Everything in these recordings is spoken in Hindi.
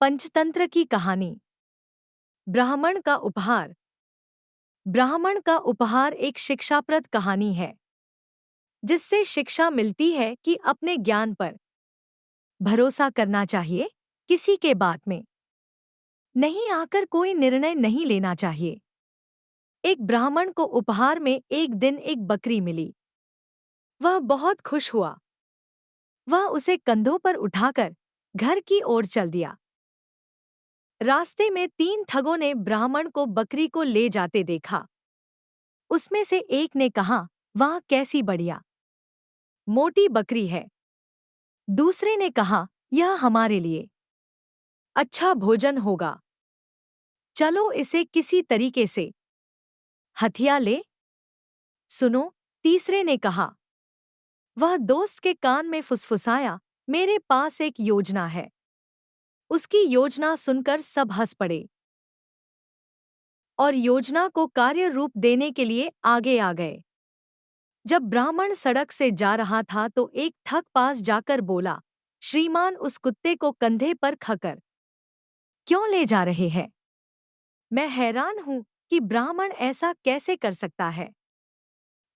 पंचतंत्र की कहानी। ब्राह्मण का उपहार। ब्राह्मण का उपहार एक शिक्षाप्रद कहानी है जिससे शिक्षा मिलती है कि अपने ज्ञान पर भरोसा करना चाहिए, किसी के बात में नहीं आकर कोई निर्णय नहीं लेना चाहिए। एक ब्राह्मण को उपहार में एक दिन एक बकरी मिली। वह बहुत खुश हुआ। वह उसे कंधों पर उठाकर घर की ओर चल दिया। रास्ते में 3 ठगों ने ब्राह्मण को बकरी को ले जाते देखा। उसमें से एक ने कहा, वाह कैसी बढ़िया मोटी बकरी है। दूसरे ने कहा, यह हमारे लिए अच्छा भोजन होगा, चलो इसे किसी तरीके से हथिया ले। सुनो, तीसरे ने कहा। वह दोस्त के कान में फुसफुसाया, मेरे पास एक योजना है। उसकी योजना सुनकर सब हंस पड़े और योजना को कार्य रूप देने के लिए आगे आ गए। जब ब्राह्मण सड़क से जा रहा था तो एक ठग पास जाकर बोला, श्रीमान उस कुत्ते को कंधे पर खकर क्यों ले जा रहे हैं? मैं हैरान हूं कि ब्राह्मण ऐसा कैसे कर सकता है।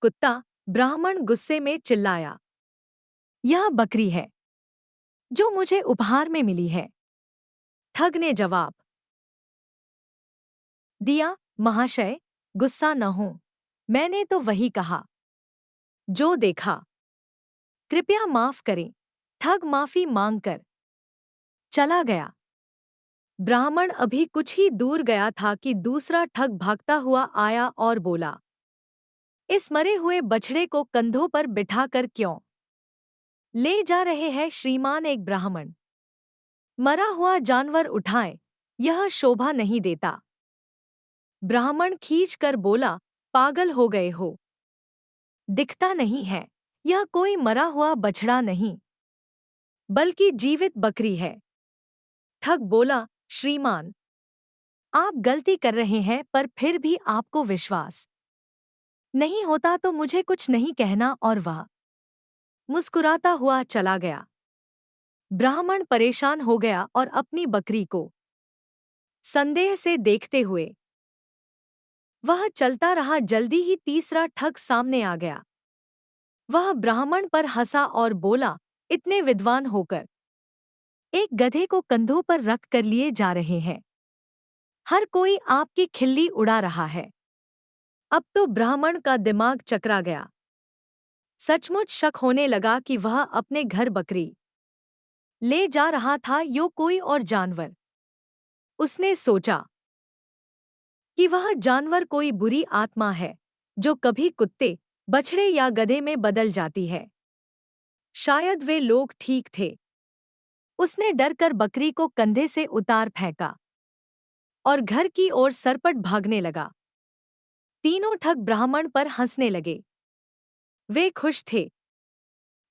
कुत्ता, ब्राह्मण गुस्से में चिल्लाया, यह बकरी है जो मुझे उपहार में मिली है। ठग ने जवाब दिया, महाशय गुस्सा न हो, मैंने तो वही कहा जो देखा, कृपया माफ करें। ठग माफी मांगकर चला गया। ब्राह्मण अभी कुछ ही दूर गया था कि दूसरा ठग भागता हुआ आया और बोला, इस मरे हुए बछड़े को कंधों पर बिठाकर क्यों ले जा रहे हैं श्रीमान? एक ब्राह्मण मरा हुआ जानवर उठाए, यह शोभा नहीं देता। ब्राह्मण खींच कर बोला, पागल हो गए हो, दिखता नहीं है यह कोई मरा हुआ बछड़ा नहीं बल्कि जीवित बकरी है। ठग बोला, श्रीमान आप गलती कर रहे हैं, पर फिर भी आपको विश्वास नहीं होता तो मुझे कुछ नहीं कहना। और वह मुस्कुराता हुआ चला गया। ब्राह्मण परेशान हो गया और अपनी बकरी को संदेह से देखते हुए वह चलता रहा। जल्दी ही तीसरा ठग सामने आ गया। वह ब्राह्मण पर हंसा और बोला, इतने विद्वान होकर एक गधे को कंधों पर रख कर लिए जा रहे हैं, हर कोई आपकी खिल्ली उड़ा रहा है। अब तो ब्राह्मण का दिमाग चकरा गया। सचमुच शक होने लगा कि वह अपने घर बकरी ले जा रहा था यो कोई और जानवर। उसने सोचा कि वह जानवर कोई बुरी आत्मा है जो कभी कुत्ते, बछड़े या गधे में बदल जाती है। शायद वे लोग ठीक थे। उसने डरकर बकरी को कंधे से उतार फेंका और घर की ओर सरपट भागने लगा। तीनों ठग ब्राह्मण पर हंसने लगे। वे खुश थे,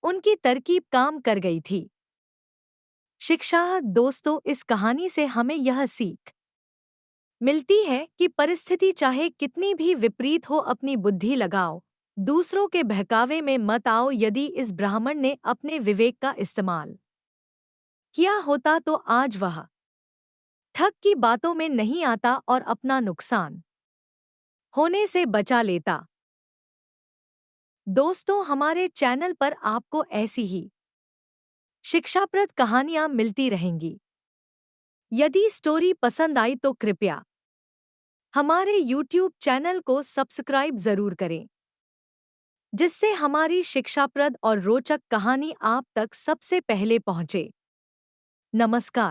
उनकी तरकीब काम कर गई थी। शिक्षा। दोस्तों, इस कहानी से हमें यह सीख मिलती है कि परिस्थिति चाहे कितनी भी विपरीत हो, अपनी बुद्धि लगाओ, दूसरों के बहकावे में मत आओ। यदि इस ब्राह्मण ने अपने विवेक का इस्तेमाल किया होता तो आज वह ठग की बातों में नहीं आता और अपना नुकसान होने से बचा लेता। दोस्तों, हमारे चैनल पर आपको ऐसी ही शिक्षाप्रद कहानियां मिलती रहेंगी। यदि स्टोरी पसंद आई तो कृपया हमारे YouTube चैनल को सब्सक्राइब जरूर करें, जिससे हमारी शिक्षाप्रद और रोचक कहानी आप तक सबसे पहले पहुंचे। नमस्कार।